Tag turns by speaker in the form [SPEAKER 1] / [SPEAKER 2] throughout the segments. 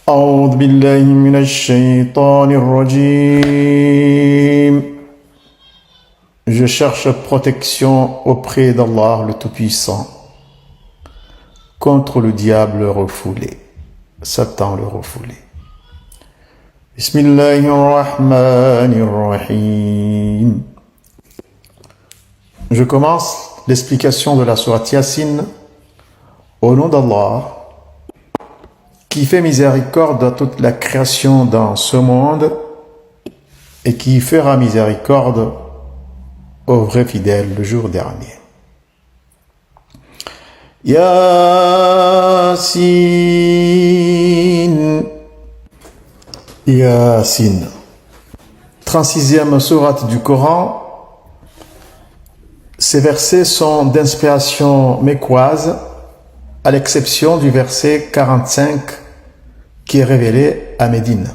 [SPEAKER 1] أعوذ بالله من الشيطان الرجيم. Je cherche protection auprès d'Allah le Tout-Puissant contre le diable refoulé, Satan le refoulé. Bismillahirrahmanirrahim. Je commence l'explication de la sourate Yasin au nom d'Allah qui fait miséricorde à toute la création dans ce monde et qui fera miséricorde aux vrais fidèles le jour dernier. Yasin. Yasin. 36e sourate du Coran. Ces versets sont d'inspiration mécoise, à l'exception du verset 45 qui est révélé à Médine.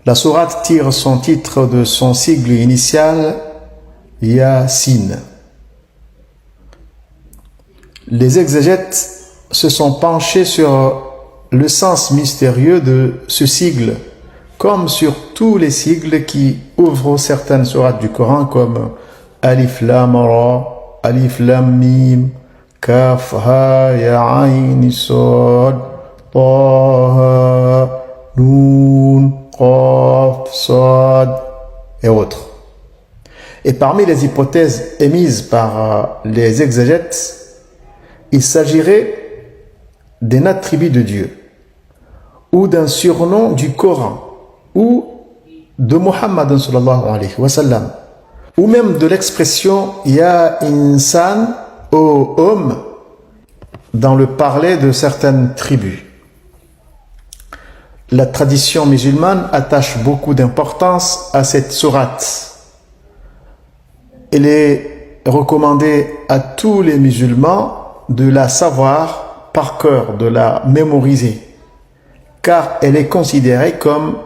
[SPEAKER 1] La sourate tire son titre de son sigle initial Yasin. Les exégètes se sont penchés sur le sens mystérieux de ce sigle, comme sur tous les sigles qui ouvrent certaines sourates du Coran comme Alif Lam Ra, Alif Lam Mim, Kaf Ha Ya Ayn Sad, Taha, Nun, Qaf, Sad et autres. Et parmi les hypothèses émises par les exégètes, il s'agirait d'un attribut de Dieu, ou d'un surnom du Coran, ou de Muhammad sallallahu alayhi wa sallam, ou même de l'expression Ya Insan, ô homme, dans le parler de certaines tribus. La tradition musulmane attache beaucoup d'importance à cette sourate. Elle est recommandée à tous les musulmans de la savoir par cœur, de la mémoriser, car elle est considérée comme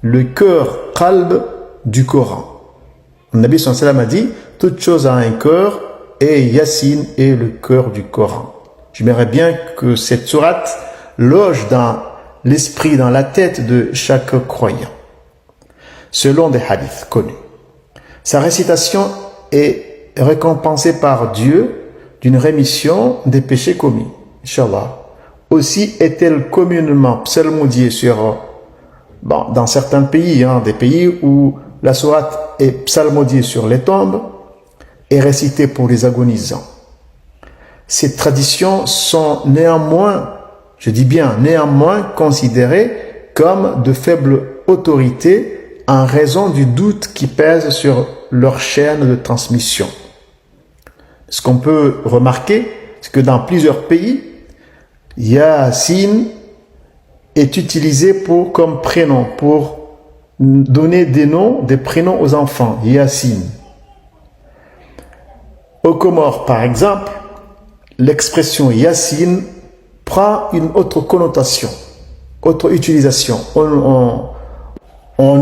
[SPEAKER 1] le cœur qalb du Coran. Le Nabi sallallahu alayhi wa sallam a dit toute chose a un cœur et Yasin est le cœur du Coran. J'aimerais bien que cette sourate loge dans l'esprit, dans la tête de chaque croyant, selon des hadiths connus. Sa récitation est récompensée par Dieu d'une rémission des péchés commis, Inch'Allah. Aussi est-elle communément psalmodiée dans certains pays, des pays où la sourate est psalmodiée sur les tombes et récitée pour les agonisants. Ces traditions sont néanmoins, je dis bien néanmoins, considérées comme de faibles autorités en raison du doute qui pèse sur leur chaîne de transmission. Ce qu'on peut remarquer, c'est que dans plusieurs pays, Yasin est utilisé comme prénom, pour donner des prénoms aux enfants, Yasin. Aux Comores, par exemple, l'expression Yasin prend une autre connotation, autre utilisation. On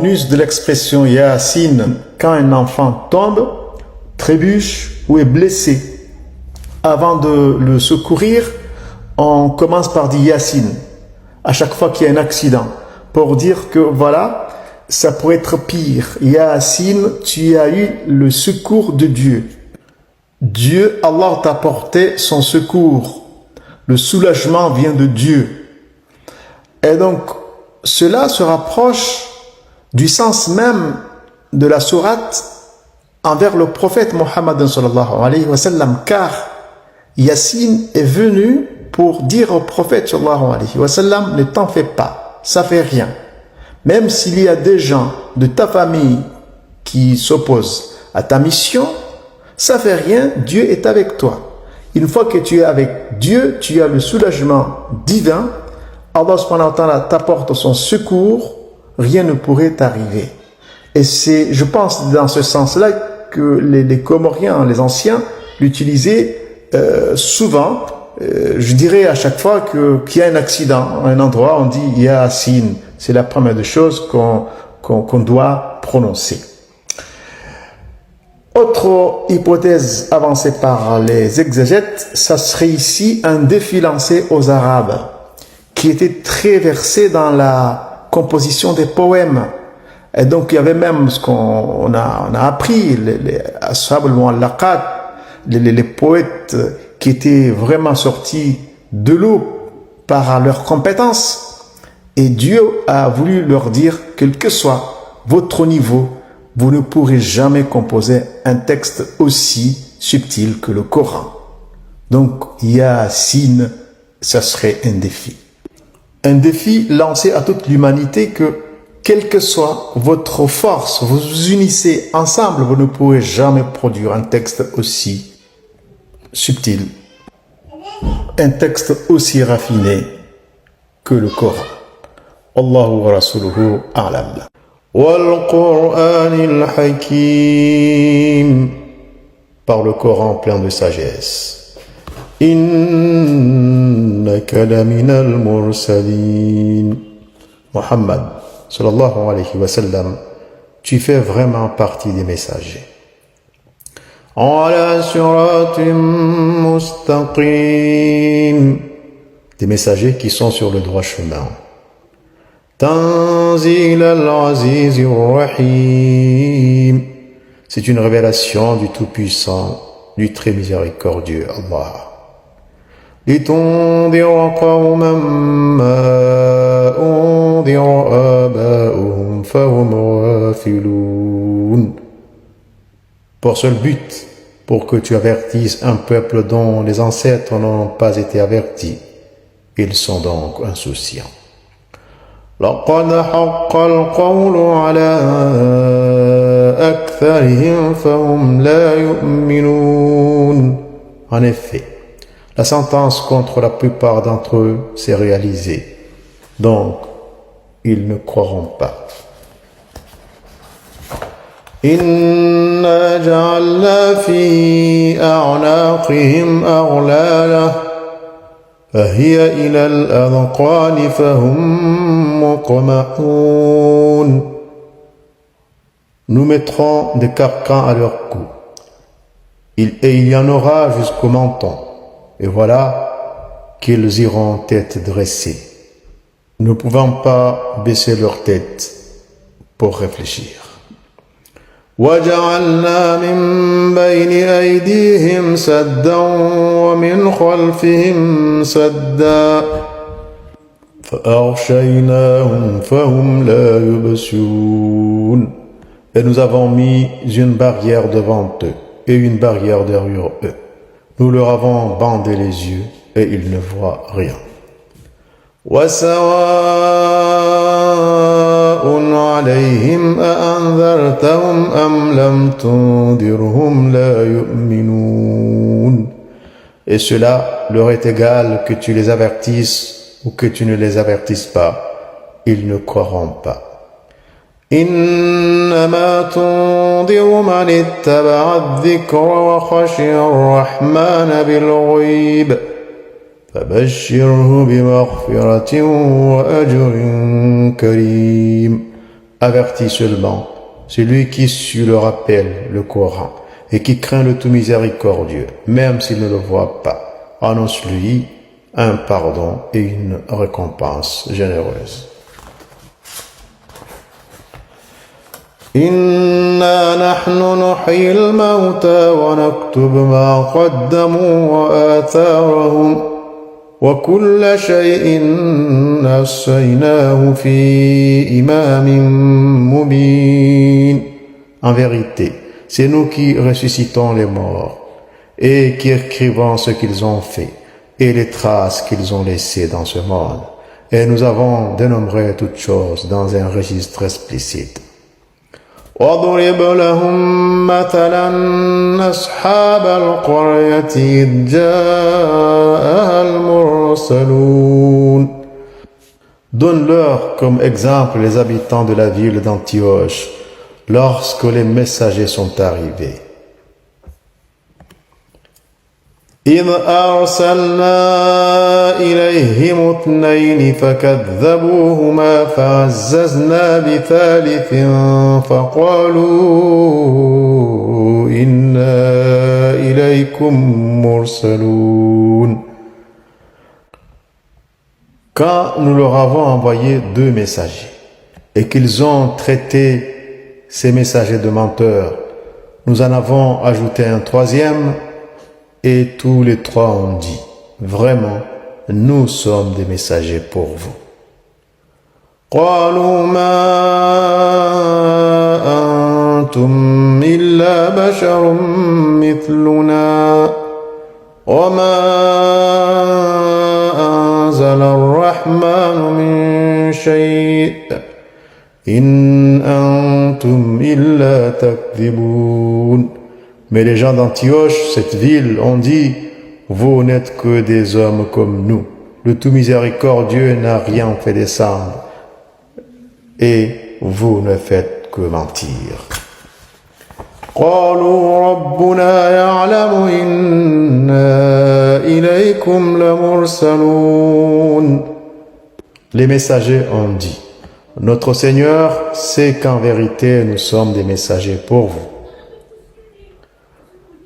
[SPEAKER 1] use de l'expression Yasin quand un enfant tombe, trébuche ou est blessé. Avant de le secourir, on commence par dire Yasin à chaque fois qu'il y a un accident, pour dire que voilà, ça pourrait être pire. Yasin, tu as eu le secours de Dieu. Dieu, Allah t'a apporté son secours. Le soulagement vient de Dieu. Et donc, cela se rapproche du sens même de la sourate envers le prophète Muhammad sallallahu alayhi wa sallam, car Yasin est venu pour dire au prophète sallallahu alayhi wa sallam, ne t'en fais pas, ça fait rien. Même s'il y a des gens de ta famille qui s'opposent à ta mission, ça fait rien, Dieu est avec toi. Une fois que tu es avec Dieu, tu as le soulagement divin. Allah subhanahu wa ta'ala t'apporte son secours, rien ne pourrait t'arriver. Et c'est, je pense, dans ce sens-là que les Comoriens, les anciens, l'utilisaient souvent. Je dirais à chaque fois qu'il y a un accident à un endroit, on dit Yasin. C'est la première des choses qu'on doit prononcer. Autre hypothèse avancée par les exégètes, ça serait ici un défi lancé aux Arabes qui était très versé dans la composition des poèmes. Et donc, il y avait même ce qu'on a appris, les Ashab al-Mu'allaqat, les poètes qui étaient vraiment sortis de l'eau par leurs compétences. Et Dieu a voulu leur dire, quel que soit votre niveau, vous ne pourrez jamais composer un texte aussi subtil que le Coran. Donc, Yassine, ça serait un défi. Un défi lancé à toute l'humanité que, quelle que soit votre force, vous vous unissez ensemble, vous ne pourrez jamais produire un texte aussi subtil, un texte aussi raffiné que le Coran. Allahu wa rasuluhu a'lam. Wal Qur'anil Hakim, par le Coran plein de sagesse. Innaka laminal mursalin. Muhammad sallallahu alayhi wa sallam, tu fais vraiment partie des messagers. Ala siratim mustaqim, des messagers qui sont sur le droit chemin. Tanzil al-Aziz ar-Rahim, c'est une révélation du Tout-Puissant, du Très Miséricordieux, Allah. لِتُنذِرَ قَوْمًا مَا أُنذِرَ آبَاؤُهُمْ فَهُمْ غَافِلُونَ. Pour seul but, pour que tu avertisses un peuple dont les ancêtres n'ont pas été avertis. Ils sont donc insouciants. لَقَدْ حَقَّ الْقَوْلُ عَلَىٰ أَكْثَرِهِمْ فَهُمْ لَا يُؤْمِنُونَ. En effet, la sentence contre la plupart d'entre eux s'est réalisée. Donc, ils ne croiront pas. Inna ja'alna fi a'naqihim aghlala fahiya ila al-adqani fahum muqma'un. Nous mettrons des carcans à leur cou. Et il y en aura jusqu'au menton. Et voilà qu'ils iront tête dressée, ne pouvant pas baisser leur tête pour réfléchir. وَجَعَلْنَا مِنْ بَيْنِ أَيْدِيهِمْ سَدًّا وَمِنْ خَلْفِهِمْ سَدًّا فَأَغْشَيْنَاهُمْ فَهُمْ لَا يُبْصِرُونَ. Et nous avons mis une barrière devant eux et une barrière derrière eux. Nous leur avons bandé les yeux et ils ne voient rien. وَسَوَاءٌ عَلَيْهِمْ أَأَنذَرْتَهُمْ أَمْ لَمْ تُنذِرْهُمْ لَا يُؤْمِنُونَ. Et cela leur est égal que tu les avertisses ou que tu ne les avertisses pas. Ils ne croiront pas. إنما تنذر من اتبع الذكر وخشي الرحمن بالغيب فبشره بمغفرة وأجر كريم. Avertis seulement celui qui suit le rappel, le Coran, et qui craint le tout miséricordieux, même s'il ne le voit pas. Annonce-lui un pardon et une récompense généreuse. إنا نحن نحيي الموتى ونكتب ما قدموا وآثارهم وكل شيء نسيناه في إمام مبين. En vérité, c'est nous qui ressuscitons les morts et qui écrivons ce qu'ils ont fait et les traces qu'ils ont laissées dans ce monde. Et nous avons dénombré toutes choses dans un registre explicite. وَاضْرِبْ لَهُمْ مَثَلًا أَصْحَابَ الْقَرْيَةِ إِذْ جَاءَهَا الْمُرْسَلُونَ. Donne-leur comme exemple les habitants de la ville d'Antioche lorsque les messagers sont arrivés. إِذْ أَرْسَلْنَا إِلَيْهِمُ اثْنَيْنِ فَكَذَّبُوهُمَا فَعَزَّزْنَا بِثَالِثٍ فَقَالُوا إِنَّا إِلَيْكُمْ مُرْسَلُونَ. quand nous leur avons envoyé 2 messagers et qu'ils ont traité ces messagers de menteurs, nous en avons ajouté un 3e et tous les 3 ont dit, vraiment, nous sommes des messagers pour vous. قالوا ما أنتم إلا بشر مثلنا وما أنزل الرحمن من شيء إن أنتم إلا تكذبون. Mais les gens d'Antioche, cette ville, ont dit, vous n'êtes que des hommes comme nous. Le tout miséricordieux n'a rien fait descendre. Et vous ne faites que mentir. قالوا ربنا يعلم إنا إليكم لمرسلون. Les messagers ont dit, notre Seigneur sait qu'en vérité nous sommes des messagers pour vous.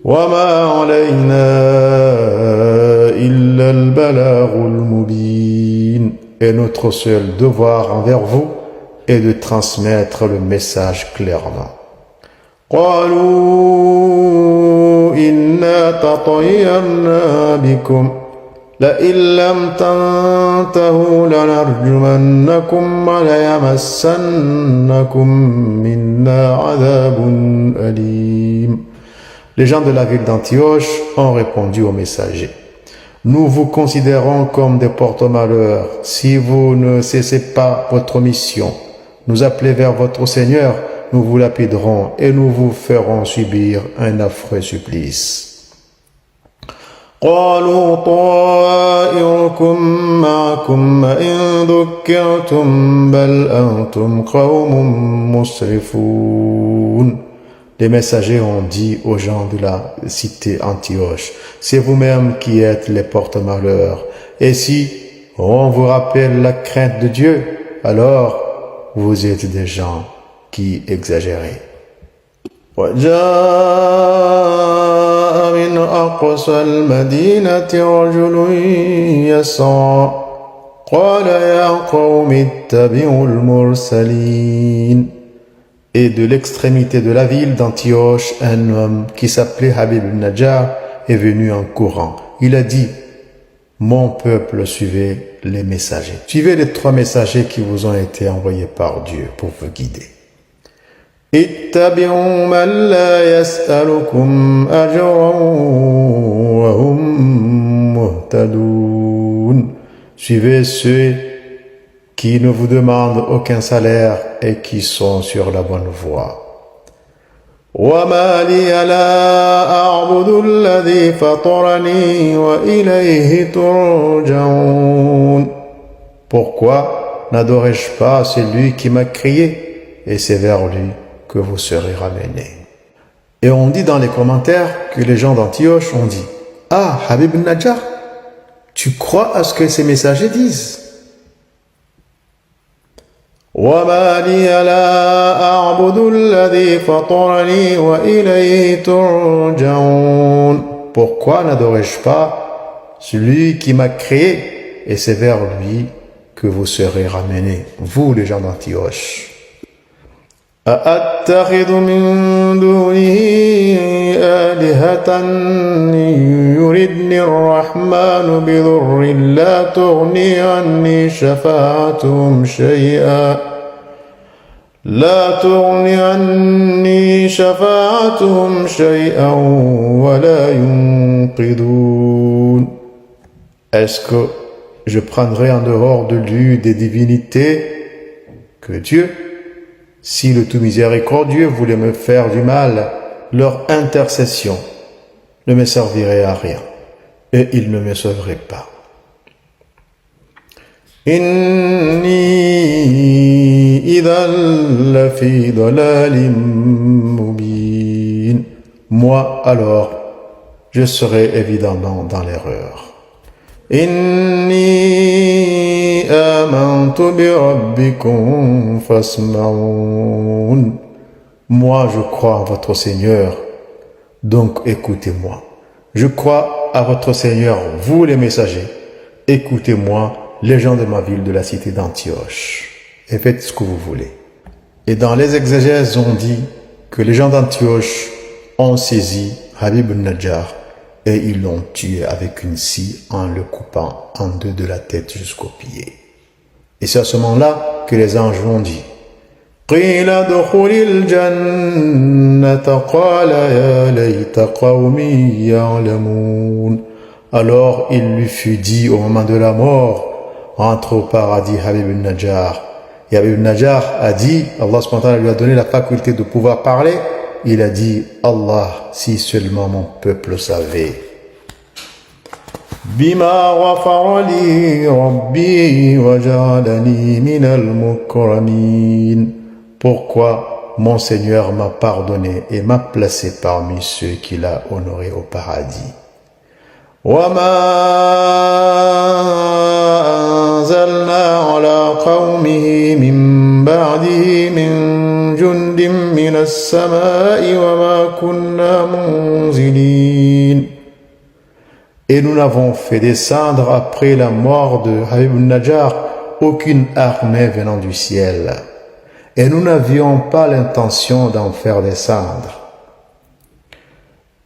[SPEAKER 1] وما علينا إلا البلاغ المبين. Et notre seul devoir envers vous est de transmettre le message clairement. قالوا إنا تطيرنا بكم لئن لم تنتهوا لنرجمنكم وليمسنكم منا عذاب أليم. Les gens de la ville d'Antioche ont répondu aux messagers. Nous vous considérons comme des porte-malheurs. Si vous ne cessez pas votre mission, nous appeler vers votre Seigneur, nous vous lapiderons et nous vous ferons subir un affreux supplice. قالوا طائركم معكم إن ذكرتم بل أنتم قوم مسرفون. Les messagers ont dit aux gens de la cité Antioche, c'est vous-même qui êtes les porte-malheurs. Et si on vous rappelle la crainte de Dieu, alors vous êtes des gens qui exagèrent. وجاء من أقصى المدينة رجل يسعى قال يا قوم اتبعوا المرسلين. Et de l'extrémité de la ville d'Antioche, un homme qui s'appelait Habib al-Najjar est venu en courant. Il a dit, mon peuple, suivez les messagers. Suivez les 3 messagers qui vous ont été envoyés par Dieu pour vous guider. اتبعوا من لا يسألكم أجرا وهم مهتدون. Suivez ceux qui ne vous demandent aucun salaire et qui sont sur la bonne voie. وما لي لا أعبد الذي فطرني وإليه ترجعون. Pourquoi n'adorais-je pas celui qui m'a créé et c'est vers lui que vous serez ramenés. Et on dit dans les commentaires que les gens d'Antioche ont dit, ah, Habib al-Najjar, tu crois à ce que ces messagers disent? وما لي لا أعبد الذي فطرني وإليه ترجعون. Pourquoi n'adorais-je pas celui qui m'a créé et c'est vers lui que vous serez ramenés, vous les gens d'Antioche. أأتخذ من دونه آلهة يردني الرحمن بضر لا تغني عني شفاعتهم شيئا ولا ينقذون. Est-ce que je prendrai en dehors de lui des divinités que Dieu? Si le tout miséricordieux voulait me faire du mal, leur intercession ne me servirait à rien et il ne me sauverait pas. Inni idhal lafi dhalalim mubin. Moi alors, je serai évidemment dans l'erreur. Inni amantu bi rabbikum fasma'un. Moi je crois à votre Seigneur, donc écoutez-moi. Je crois à votre Seigneur, vous les messagers, écoutez-moi, les gens de ma ville, de la cité d'Antioche, et faites ce que vous voulez. Et dans les exégèses, on dit que les gens d'Antioche ont saisi Habib al-Najjar et ils l'ont tué avec une scie en le coupant en deux de la tête jusqu'aux pieds. Et c'est à ce moment-là que les anges l'ont dit. قِيلَ ادْخُلِ الْجَنَّةَ قَالَ يَا لَيْتَ قَوْمِي يَعْلَمُونَ. Alors il lui fut dit au moment de la mort, entre au paradis Habib al-Najjar. Et Habib al-Najjar a dit, Allah subhanahu wa ta'ala lui a donné la faculté de pouvoir parler, il a dit, Allah, si seulement mon peuple savait. Bima ghafara li rabbi wa ja'alani minal mukramin. Pourquoi mon Seigneur m'a pardonné et m'a placé parmi ceux qu'il a honorés au paradis. Wa ma anzalna ala qawmihi min ba'dihi min jundin minas samai wa ma kunna munzilin. Et nous n'avons fait descendre après la mort de Habib al-Najjar aucune armée venant du ciel. Et nous n'avions pas l'intention d'en faire descendre.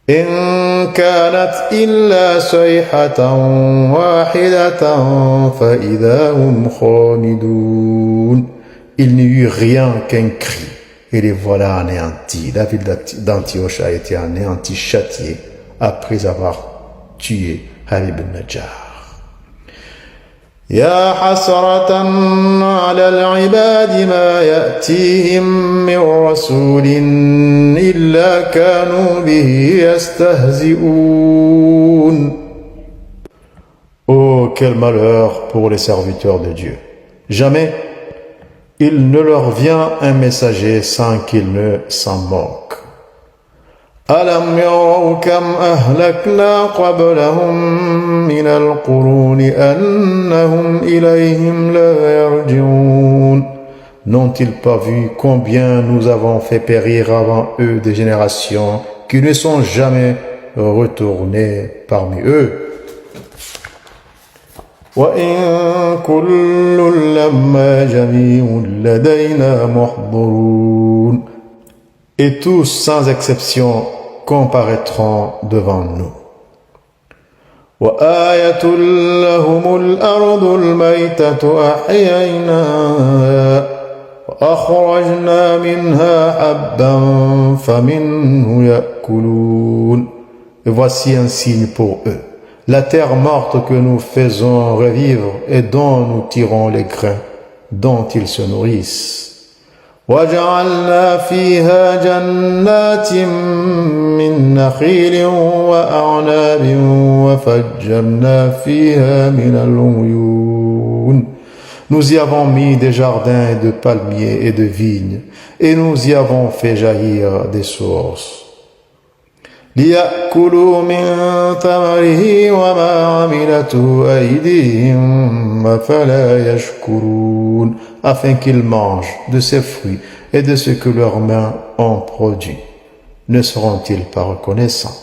[SPEAKER 1] إن كانت إلا صيحة واحدة فإذا هم خامدون. Il n'y eut rien qu'un cri, et les voilà anéantis. La ville d'Antioche a été anéantie, châtiée, après avoir tué Habib al-Najjar. يا حسرة على العباد ما يأتيهم من رسول إلا كانوا به يستهزئون. Oh, quel malheur pour les serviteurs de Dieu. Jamais il ne leur vient un messager sans qu'ils ne s'en moquent. ألم يروا كم أهلكنا قبلهم من القرون أنهم إليهم لا يرجعون. N'ont-ils pas vu combien nous avons fait périr avant eux des générations qui ne sont jamais retournées parmi eux? وإن كل لما جميع لدينا محضرون. Et tous sans exception comparaîtront devant nous. وآية لهم الأرض الميتة أحييناها وأخرجنا منها حبا فمنه يأكلون. Et voici un signe pour eux. La terre morte que nous faisons revivre et dont nous tirons les grains dont ils se nourrissent. وجعلنا فيها جنات من نخيل وأعناب وفجرنا فيها من العيون. Nous y avons mis des jardins de palmiers et de vignes, et nous y avons fait jaillir des sources. ليأكلوا من ثمره وما عملته أيديهم أفلا يشكرون. Afin qu'ils mangent de ses fruits et de ce que leurs mains ont produit. Ne seront-ils pas reconnaissants?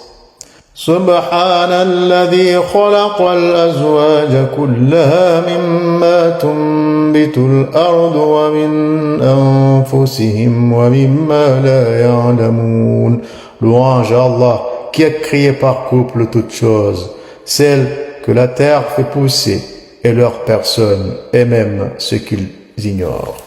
[SPEAKER 1] سبحان الذي خلق الأزواج كلها مما تنبت الأرض ومن أنفسهم ومما لا يعلمون. Louange à Allah qui a créé par couple toutes choses, celles que la terre fait pousser et leur personne et même ce qu'ils ignorent.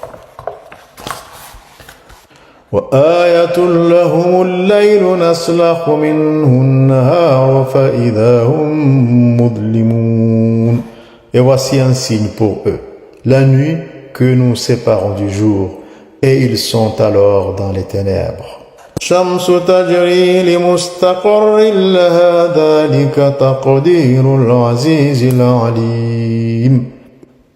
[SPEAKER 1] وآية لهم الليل نسلخ منه النهار فإذا هم مظلمون. Et voici un signe pour eux, la nuit que nous séparons du jour, et ils sont alors dans les ténèbres. الشمس تجري لمستقر لها ذلك تقدير العزيز العليم.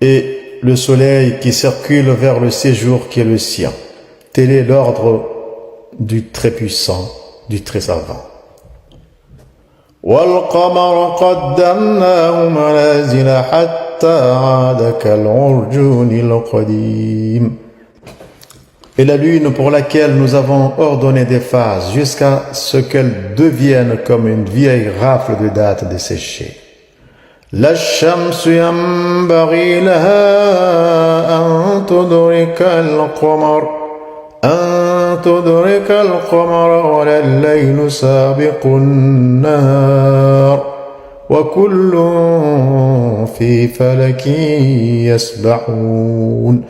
[SPEAKER 1] Et le soleil qui circule vers le séjour qui est le sien. Tel est l'ordre du très puissant, du très savant. وَالْقَمَرَ قَدَّرْنَاهُ مَنَازِلَ حَتَّى عَادَ كَالْعُرْجُونِ الْقَدِيمِ. Et la lune pour laquelle nous avons ordonné des phases jusqu'à ce qu'elle devienne comme une vieille rafle de dattes desséchées. لا الشمس ينبغي لها أن تدرك القمر ولا الليل سابق النهار وكل في فلك يسبحون.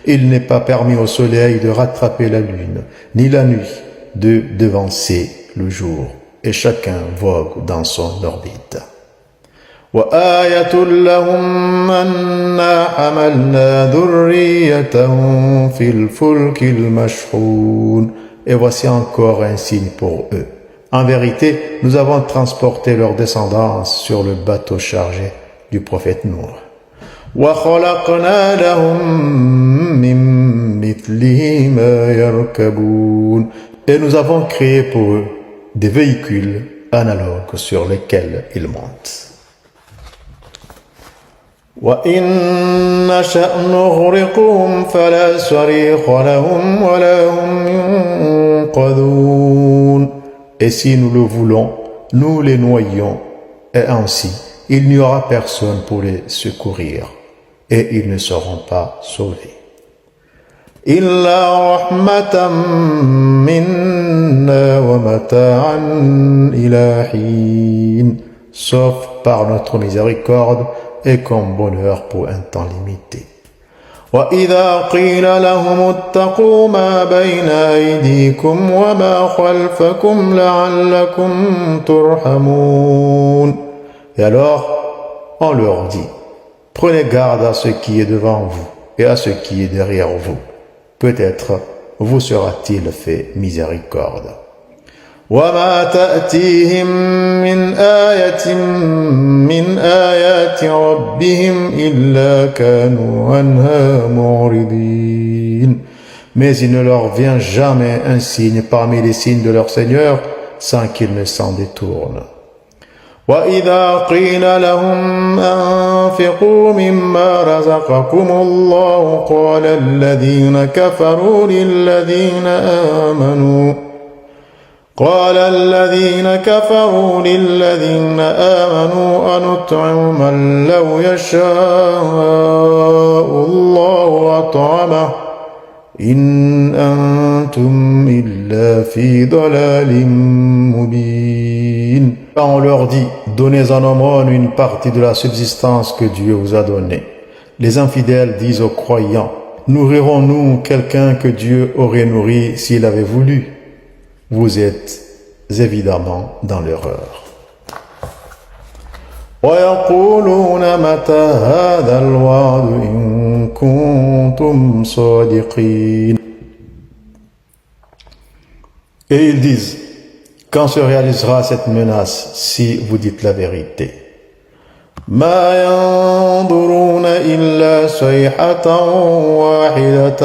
[SPEAKER 1] Il n'est pas permis au soleil de rattraper la lune, ni la nuit de devancer le jour, et chacun vogue dans son orbite. وآية لهم أنا حملنا ذريتهم في الفلك المشحون. Et voici encore un signe pour eux. En vérité, nous avons transporté leur descendance sur le bateau chargé du prophète Nour. وخلقنا لهم من مثله ما يركبون. Et nous avons créé pour eux des véhicules analogues sur lesquels ils montent. وإن نشأ نغرقهم فلا صريخ لهم ولا هم ينقذون. Et si nous le voulons, nous les noyons, et ainsi il n'y aura personne pour les secourir, et ils ne seront pas sauvés. إلا رحمة منا ومتاعا إلى حين. Sauf par notre miséricorde et comme bonheur pour un temps limité. وَإِذَا قِيلَ لَهُمُ اتَّقُوا مَا بَيْنَ أَيْدِيكُمْ وَمَا خَلْفَكُمْ لَعَلَّكُمْ تُرْحَمُونَ. Et alors, on leur dit, prenez garde à ce qui est devant vous et à ce qui est derrière vous. Peut-être vous sera-t-il fait miséricorde. وما تأتيهم من آية من آيات ربهم إلا كانوا عنها معرضين. Mais il ne leur vient jamais un signe parmi les signes de leur Seigneur sans qu'ils ne s'en détournent. وإذا قيل لهم أنفقوا مما رزقكم الله قال الذين كفروا للذين آمنوا أنطعم من لو يشاء الله أطعمه إن أنتم إلا في ضلال مبين. On leur dit, donnez en aumône une partie de la subsistance que Dieu vous a donnée. Les infidèles disent aux croyants, nourrirons-nous quelqu'un que Dieu aurait nourri s'il avait voulu? Vous êtes évidemment dans l'erreur. وَيَقُولُونَ مَتَى هَذَا الْوَعْدُ إِن كُنتُمْ صَادِقِينَ. Et ils disent, quand se réalisera cette menace si vous dites la vérité? مَا يَنظُرُونَ إِلَّا صَيْحَةً وَاحِدَةً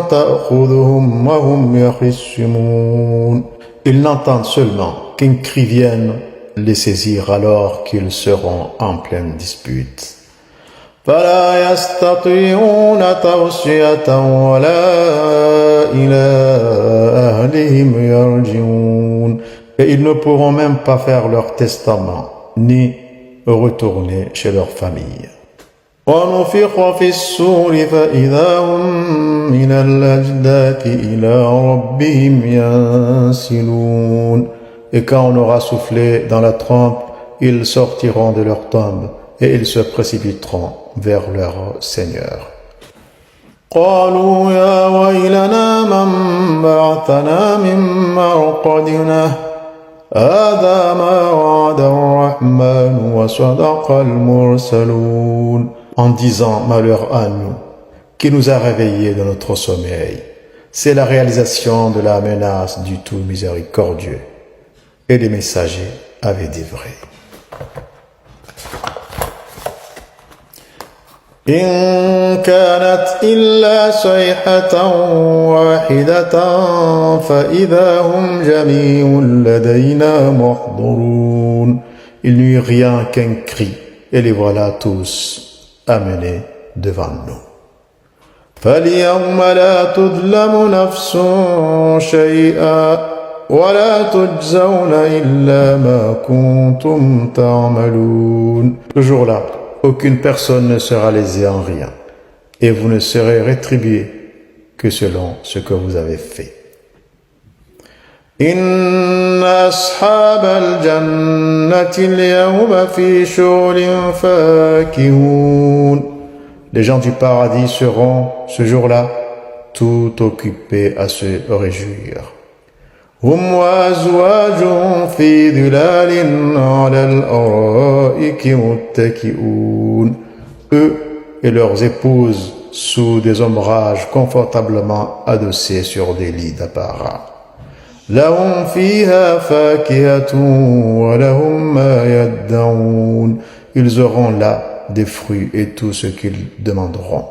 [SPEAKER 1] تَأْخُذُهُمْ وَهُمْ يَخِصِّمُونَ. Ils n'entendent seulement qu'un cri vienne les saisir alors qu'ils seront en pleine dispute. فَلَا يَسْتَطِيعُونَ تَوْصِيَةً وَلَا إِلَىٰ أَهْلِهِمْ يَرْجِعُونَ. Et ils ne pourront même pas faire leur testament, ni retourner chez leur famille. وَنُفِخَ فِي الصُّورِ فَإِذَا هُمْ مِنَ الْأَجْدَاثِ إِلَىٰ رَبِّهِمْ يَنسِلُونَ. Et quand on aura soufflé dans la trompe, ils sortiront de leur tombe et ils se précipiteront vers leur Seigneur. قَالُوا يَا وَيْلَنَا مَنْ بَعَثَنَا مِنْ مَرْقَدِنَا هَذَا مَا وَعَدَ الرَّحْمَنُ وَصَدَقَ الْمُرْسَلُونَ. En disant malheur à nous, qui nous a réveillés de notre sommeil. C'est la réalisation de la menace du tout miséricordieux. Et les messagers avaient dit vrai. إن كانت إلا صيحة واحدة فإذا هم جميع لدينا محضرون. Il n'y eut rien qu'un cri, et les voilà tous amenés devant nous. فاليوم لا تظلم نفس شيئا ولا تجزون إلا ما كنتم تعملون. Le jour-là, aucune personne ne sera lésée en rien, et vous ne serez rétribués que selon ce que vous avez fait. إن أصحاب الجنة اليوم في شغل فاكهون. Les gens du paradis seront, ce jour-là, tout occupés à se réjouir. هم وأزواجهم في ظلال على الأرائك متكئون. Eux et leurs épouses sous des ombrages confortablement adossés sur des lits d'apparat. لهم فيها فاكهة ولهم ما يدعون. Ils auront là des fruits et tout ce qu'ils demanderont.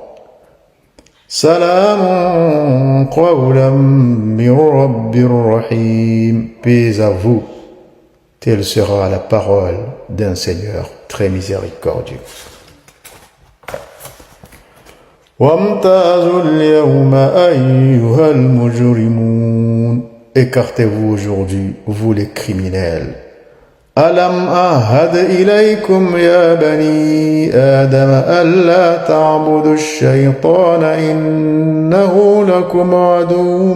[SPEAKER 1] سلام قولا من رب رحيم. Paix à vous, telle sera la parole d'un Seigneur très miséricordieux. وامتازوا اليوم أيها المجرمون. Écartez-vous aujourd'hui, vous les criminels. ألم أعهد إليكم يا بني آدم ألا تعبدوا الشيطان إنه لكم عدو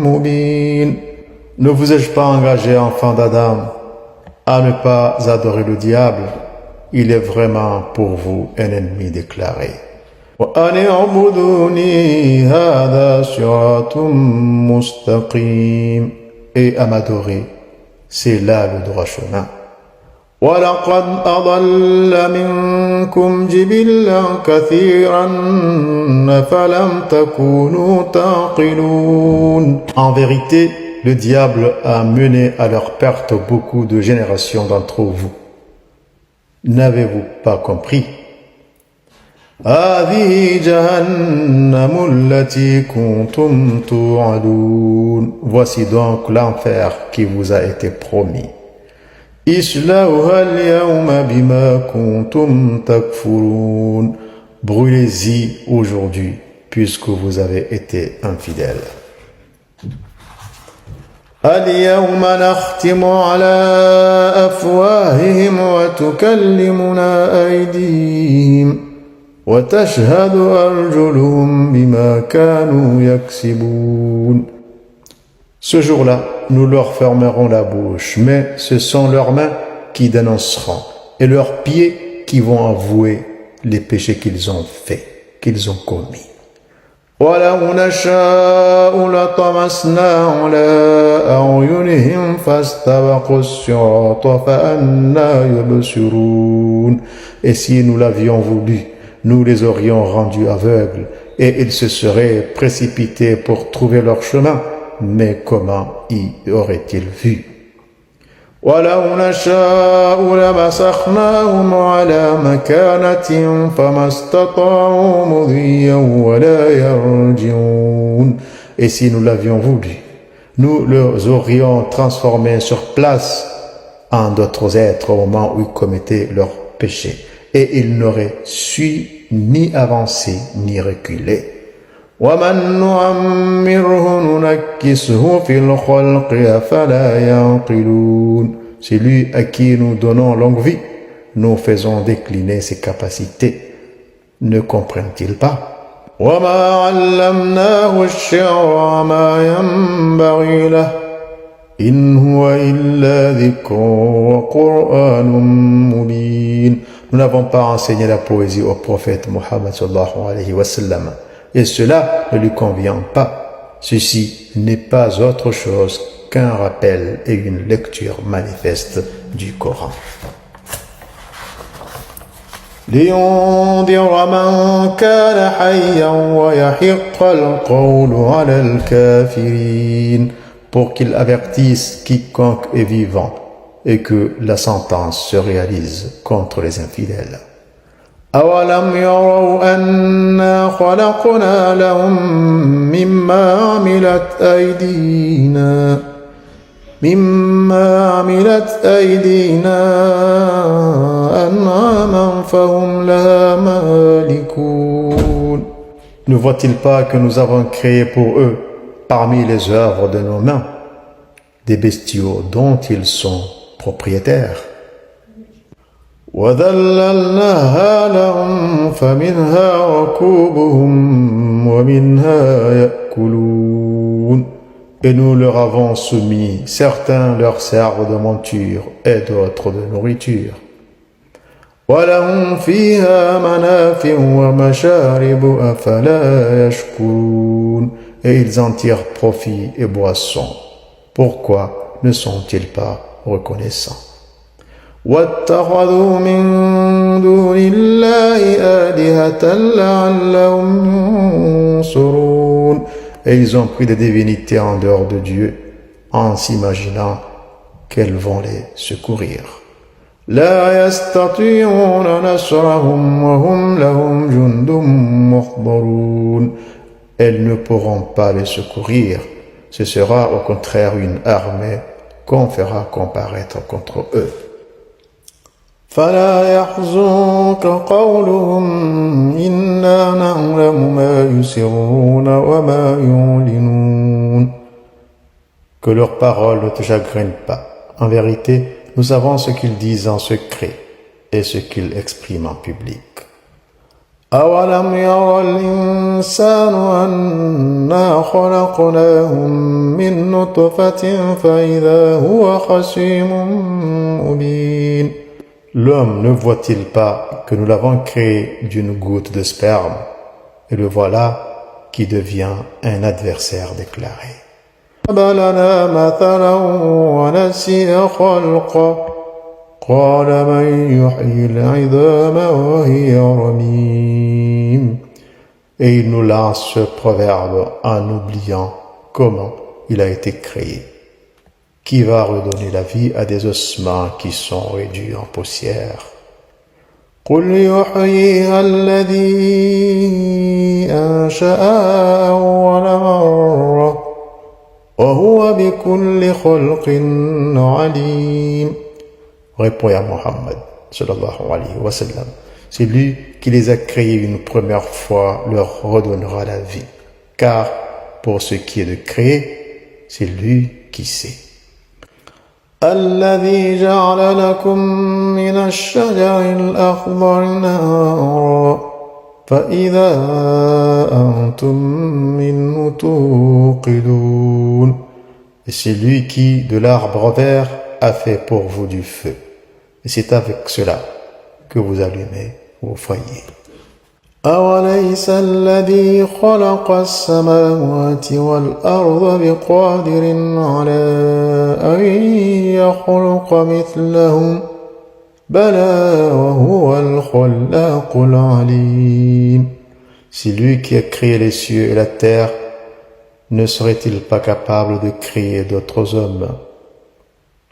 [SPEAKER 1] مبين. Ne vous ai-je pas engagé, enfants d'Adam, à ne pas adorer le diable? Il est vraiment pour vous un ennemi déclaré. وأن اعبدوني هذا صراط مستقيم. Et à m'adorer, c'est là le droit chemin. وَلَقَدْ أَضَلَّ مِنْكُمْ جِبِلًّا كَثِيرًا فَلَمْ تَكُونُوا تَعْقِلُونَ. En vérité, le diable a mené à leur perte beaucoup de générations d'entre vous. N'avez-vous pas compris? هذه جهنم التي كنتم توعدون. Voici donc l'enfer qui vous a été promis. اصلوها اليوم بما كنتم تكفرون. Brûlez-y aujourd'hui puisque vous avez été infidèles. اليوم نختم على أفواههم وتكلمنا أيديهم وتشهد أرجلهم بما كانوا يكسبون. Ce jour-là, nous leur fermerons la bouche, mais ce sont leurs mains qui dénonceront et leurs pieds qui vont avouer les péchés qu'ils ont faits, qu'ils ont commis. وَلَوْ نَشَاءُ لَطَمَسْنَا عَلَىٰ أَعْيُنِهِمْ فَاسْتَبَقُوا الصِّرَاطَ فَأَنَّىٰ يُبْصِرُونَ. Et si nous l'avions voulu, nous les aurions rendus aveugles et ils se seraient précipités pour trouver leur chemin. Mais comment y auraient-ils vu? وَلَوْ نَشَاءُ لَمَسَخْنَاهُمْ عَلَى مَكَانَتِهِمْ فَمَا اسْتَطَاعُوا مُضِيًّا وَلَا يَرْجِعُونَ. Et si nous l'avions voulu, nous les aurions transformés sur place en d'autres êtres au moment où ils commettaient leurs péchés. Et ils n'auraient su ni avancer ni reculer. وَمَنْ نُعَمِّرْهُ نُنَكِّسْهُ فِي الْخَلْقِ أَفَلَا يَعْقِلُونَ. C'est lui à qui nous donnons longue vie, nous faisons décliner ses capacités. Ne comprennent-ils pas? وَمَا عَلَّمْنَاهُ الشِّعْرَ وَمَا يَنبَغِي لَهُ إِنْ هُوَ إِلَّا ذِكْرٌ وَقُرْآنٌ مُبِينٌ. Nous n'avons pas enseigné la poésie au prophète Muhammad sallallahu alayhi wa sallam. Et cela ne lui convient pas. Ceci n'est pas autre chose qu'un rappel et une lecture manifeste du Coran. لِيُنذِرَ مَنْ كَانَ حَيًّا وَيَحِقَّ الْقَوْلُ عَلَى الْكَافِرِينَ. Pour qu'il avertisse quiconque est vivant et que la sentence se réalise contre les infidèles. أَوَلَمْ يَرَوْا أَنَّا خَلَقْنَا لَهُم مِّمَّا عَمِلَتْ أَيْدِينَا أَنْعَامًا فَهُمْ لَهَا مَالِكُونَ. Ne voient-ils pas que nous avons créé pour eux, parmi les œuvres de nos mains, des bestiaux dont ils sont propriétaires. وَذَلَّلْنَاهَا لَهُمْ فَمِنْهَا رَكُوبُهُمْ وَمِنْهَا يَأْكُلُونَ. Et nous leur avons soumis, certains leur servent de monture et d'autres de nourriture. وَلَهُمْ فِيهَا مَنَافِعُ وَمَشَارِبُ أَفَلَا يَشْكُرُونَ. Et ils en tirent profit et boissons. Pourquoi ne sont-ils pas reconnaissants? وَاتَّخَذُوا مِن دُونِ اللَّهِ آلِهَةً لَعَلَّهُمْ يُنصُرُونَ. Et ils ont pris des divinités en dehors de Dieu en s'imaginant qu'elles vont les secourir. لا يستطيعون نصرهم وهم لهم جند محضرون. Elles ne pourront pas les secourir. Ce sera au contraire une armée qu'on fera comparaître contre eux. فلا يحزنك قولهم إنا نعلم ما يسرون وما يعلنون. Que leurs paroles ne te chagrinent pas. En vérité, nous savons ce qu'ils disent en secret et ce qu'ils expriment en public. أَوَلَمْ يَرَ الْإِنسَانُ أَنَّا خَلَقْنَاهُ مِنْ نُطْفَةٍ فَإِذَا هُوَ خَصِيمٌ مُبِينٌ. L'homme ne voit-il pas que nous l'avons créé d'une goutte de sperme, et le voilà qui devient un adversaire déclaré. لنا مثلا ونسي خلقه قال من يحيي العظام وهي رميم. Et il nous lance ce proverbe en oubliant comment il a été créé. Qui va redonner la vie à des ossements qui sont réduits en poussière? قل يحييها الذي أنشأها أول مرة وَهُوَ بِكُلِّ خَلْقٍ عَلِيمٌ. Répond à Mohammed sallallahu alayhi wa sallam. C'est lui qui les a créés une première fois leur redonnera la vie. Car pour ce qui est de créer, c'est lui qui sait. الذي جعل لكم من الشجر الأخضر نارا فإذا أنتم منه توقدون. Et c'est lui qui, de l'arbre vert, a fait pour vous du feu. Et c'est avec cela que vous allumez vos foyers. أوليس الذي خلق السماوات والأرض بقادر على أن يخلق مثلهم بلى وهو الخلاق العليم. Si lui qui a créé les cieux et la terre, ne serait-il pas capable de créer d'autres hommes,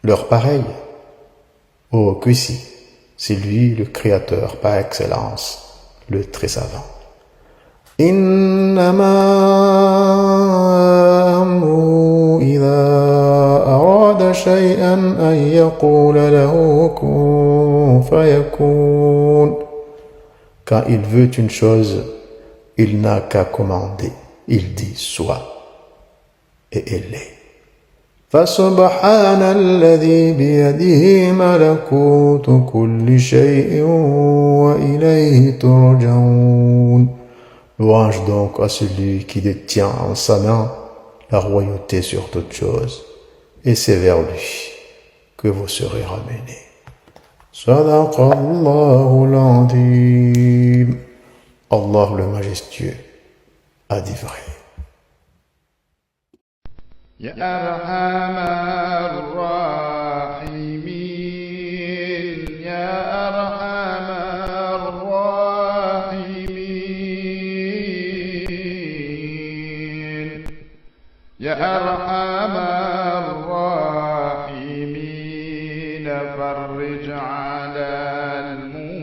[SPEAKER 1] leurs pareils? Oh, que si, c'est lui le créateur par excellence, le très savant. إنما أمره إذا أراد شيئا أن يقول له كن فيكون. Quand il veut une chose, il n'a qu'à commander. Il dit soit, et elle est. فسبحان الذي بيده ملكوت كل شيء وإليه ترجعون. Louange donc à celui qui détient en sa main la royauté sur toute chose, et c'est vers lui que vous serez ramenés. صدق الله العظيم. Allah le majestueux a dit vrai.
[SPEAKER 2] يا أرحم الراحمين يا أرحم الراحمين يا أرحم الراحمين فرج على المؤمنين